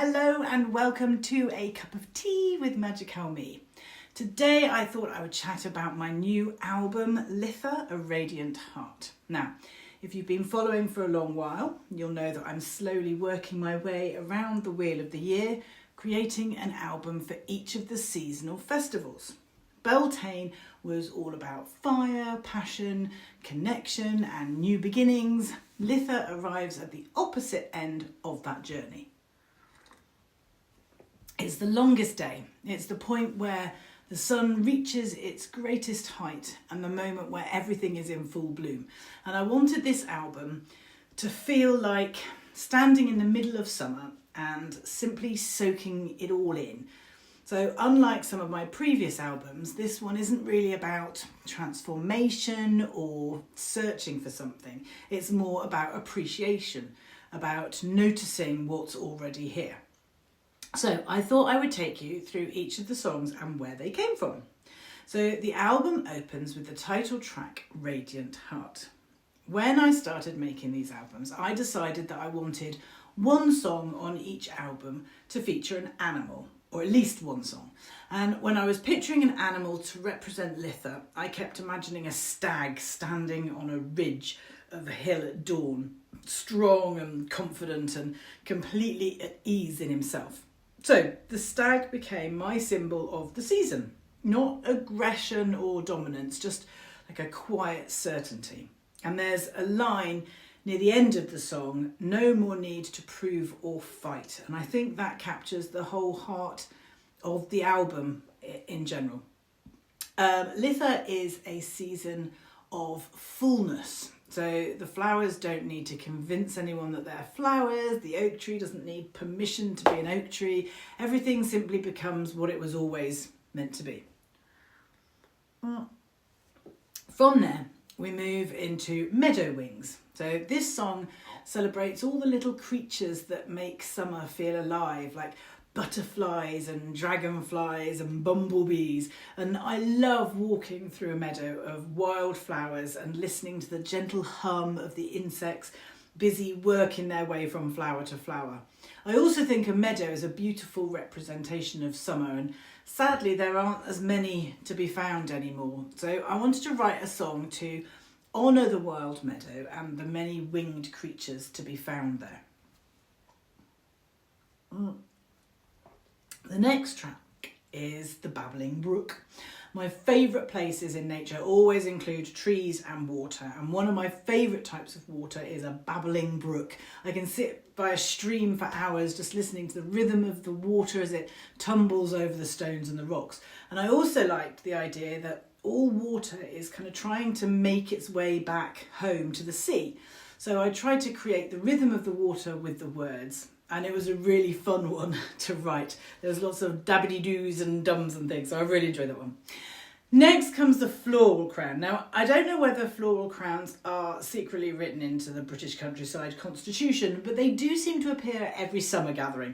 Hello and welcome to A Cup of Tea with Magicowl Me. Today I thought I would chat about my new album, Litha, A Radiant Heart. Now, if you've been following for a long while, you'll know that I'm slowly working my way around the wheel of the year, creating an album for each of the seasonal festivals. Beltane was all about fire, passion, connection and new beginnings. Litha arrives at the opposite end of that journey. It's the longest day. It's the point where the sun reaches its greatest height and the moment where everything is in full bloom. And I wanted this album to feel like standing in the middle of summer and simply soaking it all in. So unlike some of my previous albums, this one isn't really about transformation or searching for something. It's more about appreciation, about noticing what's already here. So I thought I would take you through each of the songs and where they came from. So the album opens with the title track, Radiant Heart. When I started making these albums, I decided that I wanted one song on each album to feature an animal, or at least one song. And when I was picturing an animal to represent Litha, I kept imagining a stag standing on a ridge of a hill at dawn, strong and confident and completely at ease in himself. So the stag became my symbol of the season, not aggression or dominance, just like a quiet certainty. And there's a line near the end of the song, no more need to prove or fight. And I think that captures the whole heart of the album in general. Litha is a season of fullness. So the flowers don't need to convince anyone that they're flowers. The oak tree doesn't need permission to be an oak tree. Everything simply becomes what it was always meant to be. From there, we move into Meadow Wings. So this song celebrates all the little creatures that make summer feel alive, like butterflies and dragonflies and bumblebees. And I love walking through a meadow of wildflowers and listening to the gentle hum of the insects busy working their way from flower to flower. I also think a meadow is a beautiful representation of summer, and sadly there aren't as many to be found anymore. So I wanted to write a song to honour the wild meadow and the many winged creatures to be found there. The next track is the Babbling Brook. My favourite places in nature always include trees and water, and one of my favourite types of water is a babbling brook. I can sit by a stream for hours just listening to the rhythm of the water as it tumbles over the stones and the rocks. And I also liked the idea that all water is kind of trying to make its way back home to the sea. So I tried to create the rhythm of the water with the words. And it was a really fun one to write. There was lots of dabbity-doos and dums and things, so I really enjoyed that one. Next comes the floral crown. Now, I don't know whether floral crowns are secretly written into the British countryside constitution, but they do seem to appear at every summer gathering.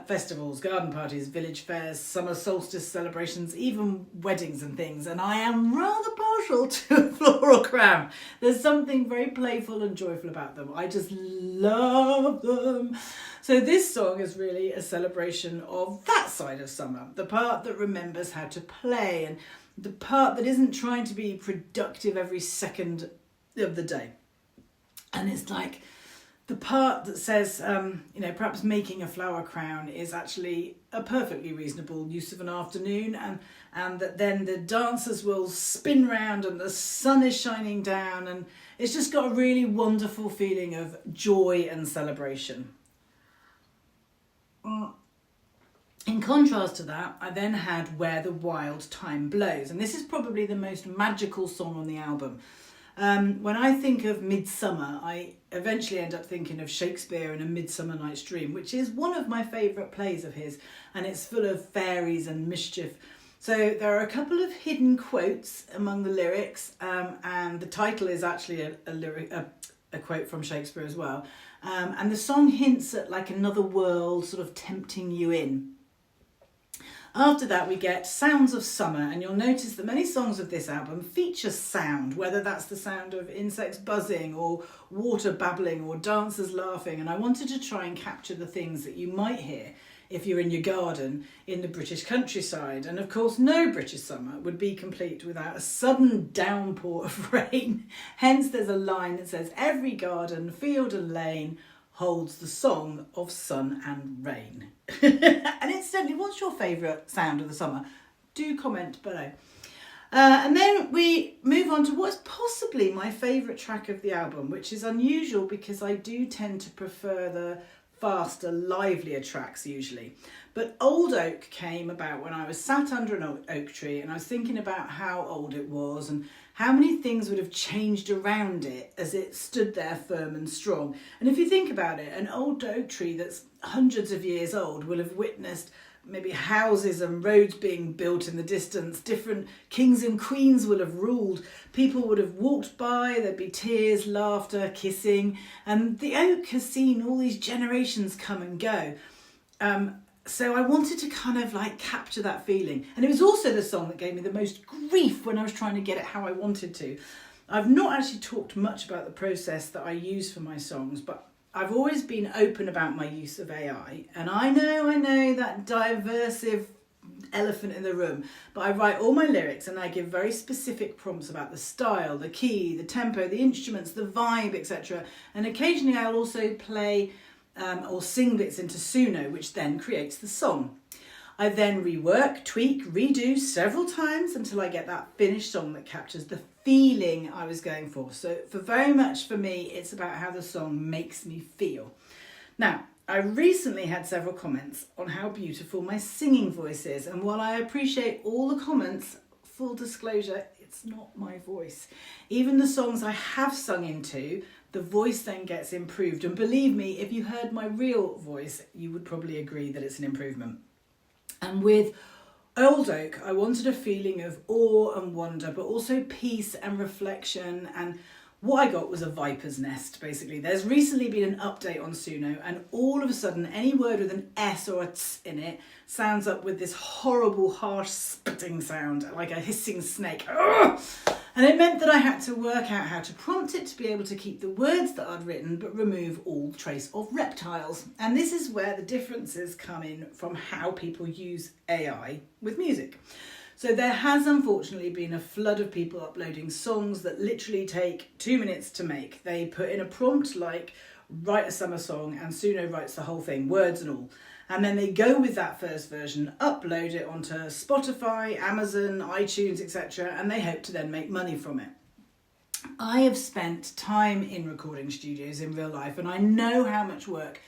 Festivals, garden parties, village fairs, summer solstice celebrations, even weddings and things. And I am rather partial to a floral crown. There's something very playful and joyful about them. I just love them. So this song is really a celebration of that side of summer, the part that remembers how to play and the part that isn't trying to be productive every second of the day. And it's like the part that says, perhaps making a flower crown is actually a perfectly reasonable use of an afternoon, and that then the dancers will spin round and the sun is shining down, and it's just got a really wonderful feeling of joy and celebration. In contrast to that, I then had Where the Wild Time Blows, and this is probably the most magical song on the album. When I think of midsummer, I eventually end up thinking of Shakespeare and A Midsummer Night's Dream, which is one of my favourite plays of his, and it's full of fairies and mischief. So there are a couple of hidden quotes among the lyrics, and the title is actually a quote from Shakespeare as well. And the song hints at like another world sort of tempting you in. After that, we get Sounds of Summer, and you'll notice that many songs of this album feature sound, whether that's the sound of insects buzzing or water babbling or dancers laughing. And I wanted to try and capture the things that you might hear if you're in your garden in the British countryside. And of course, no British summer would be complete without a sudden downpour of rain. Hence, there's a line that says, every garden, field and lane holds the song of sun and rain. And incidentally, what's your favourite sound of the summer? Do comment below. And then we move on to what's possibly my favourite track of the album, which is unusual because I do tend to prefer the faster, livelier tracks usually. But Old Oak came about when I was sat under an oak tree and I was thinking about how old it was and how many things would have changed around it as it stood there firm and strong. And if you think about it, an old oak tree that's hundreds of years old will have witnessed maybe houses and roads being built in the distance. Different kings and queens will have ruled. People would have walked by. There'd be tears, laughter, kissing. And the oak has seen all these generations come and go. So I wanted to kind of like capture that feeling. And it was also the song that gave me the most grief when I was trying to get it how I wanted to. I've not actually talked much about the process that I use for my songs, but I've always been open about my use of AI. And I know that diversive elephant in the room, but I write all my lyrics and I give very specific prompts about the style, the key, the tempo, the instruments, the vibe, etc. And occasionally I'll also play or sing bits into Suno, which then creates the song. I then rework, tweak, redo several times until I get that finished song that captures the feeling I was going for. So very much for me, it's about how the song makes me feel. Now, I recently had several comments on how beautiful my singing voice is. And while I appreciate all the comments, full disclosure, it's not my voice. Even the songs I have sung into, the voice then gets improved. And believe me, if you heard my real voice, you would probably agree that it's an improvement. And with Old Oak, I wanted a feeling of awe and wonder, but also peace and reflection. And what I got was a viper's nest, basically. There's recently been an update on Suno, and all of a sudden, any word with an S or a T in it sounds up with this horrible, harsh spitting sound, like a hissing snake. Ugh! And it meant that I had to work out how to prompt it to be able to keep the words that I'd written, but remove all trace of reptiles. And this is where the differences come in from how people use AI with music. So there has unfortunately been a flood of people uploading songs that literally take 2 minutes to make. They put in a prompt like, write a summer song, and Suno writes the whole thing, words and all. And then they go with that first version, upload it onto Spotify, Amazon, iTunes, etc. And they hope to then make money from it. I have spent time in recording studios in real life, and I know how much work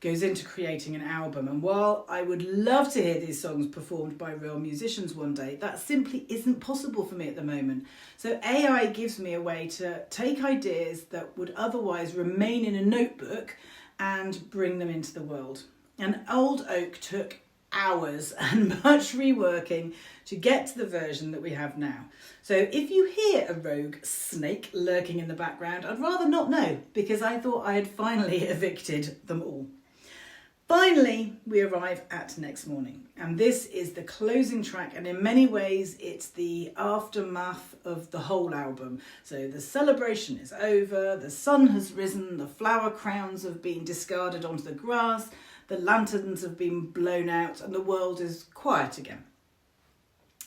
goes into creating an album. And while I would love to hear these songs performed by real musicians one day, that simply isn't possible for me at the moment. So AI gives me a way to take ideas that would otherwise remain in a notebook and bring them into the world. And Old Oak took hours and much reworking to get to the version that we have now. So if you hear a rogue snake lurking in the background, I'd rather not know, because I thought I had finally evicted them all. Finally, we arrive at Next Morning, and this is the closing track, and in many ways it's the aftermath of the whole album. So the celebration is over, the sun has risen, the flower crowns have been discarded onto the grass, the lanterns have been blown out, and the world is quiet again.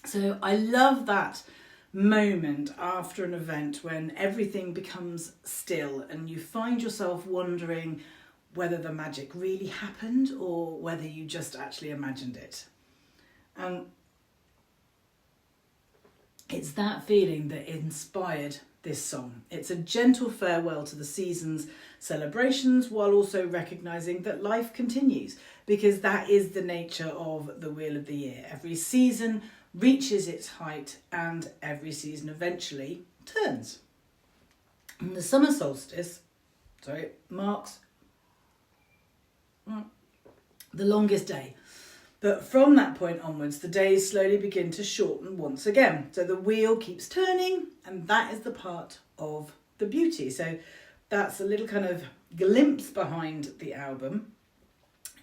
So I love that moment after an event when everything becomes still and you find yourself wondering whether the magic really happened or whether you just actually imagined it. It's that feeling that inspired this song. It's a gentle farewell to the season's celebrations while also recognising that life continues, because that is the nature of the Wheel of the Year. Every season reaches its height and every season eventually turns. And the Summer Solstice marks the longest day. But from that point onwards, the days slowly begin to shorten once again. So the wheel keeps turning, and that is the part of the beauty. So that's a little kind of glimpse behind the album.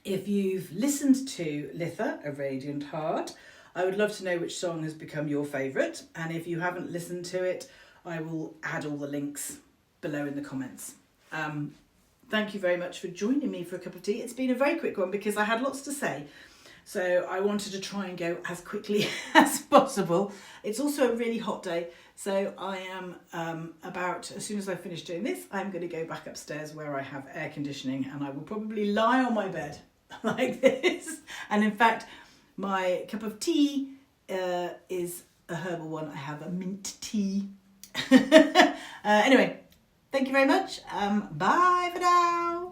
If you've listened to Litha, A Radiant Heart, I would love to know which song has become your favourite. And if you haven't listened to it, I will add all the links below in the comments. Thank you very much for joining me for a cup of tea. It's been a very quick one because I had lots to say. So I wanted to try and go as quickly as possible. It's also a really hot day. So I am as soon as I finish doing this, I'm going to go back upstairs where I have air conditioning, and I will probably lie on my bed like this. And in fact, my cup of tea is a herbal one. I have a mint tea. Anyway, thank you very much. Bye for now.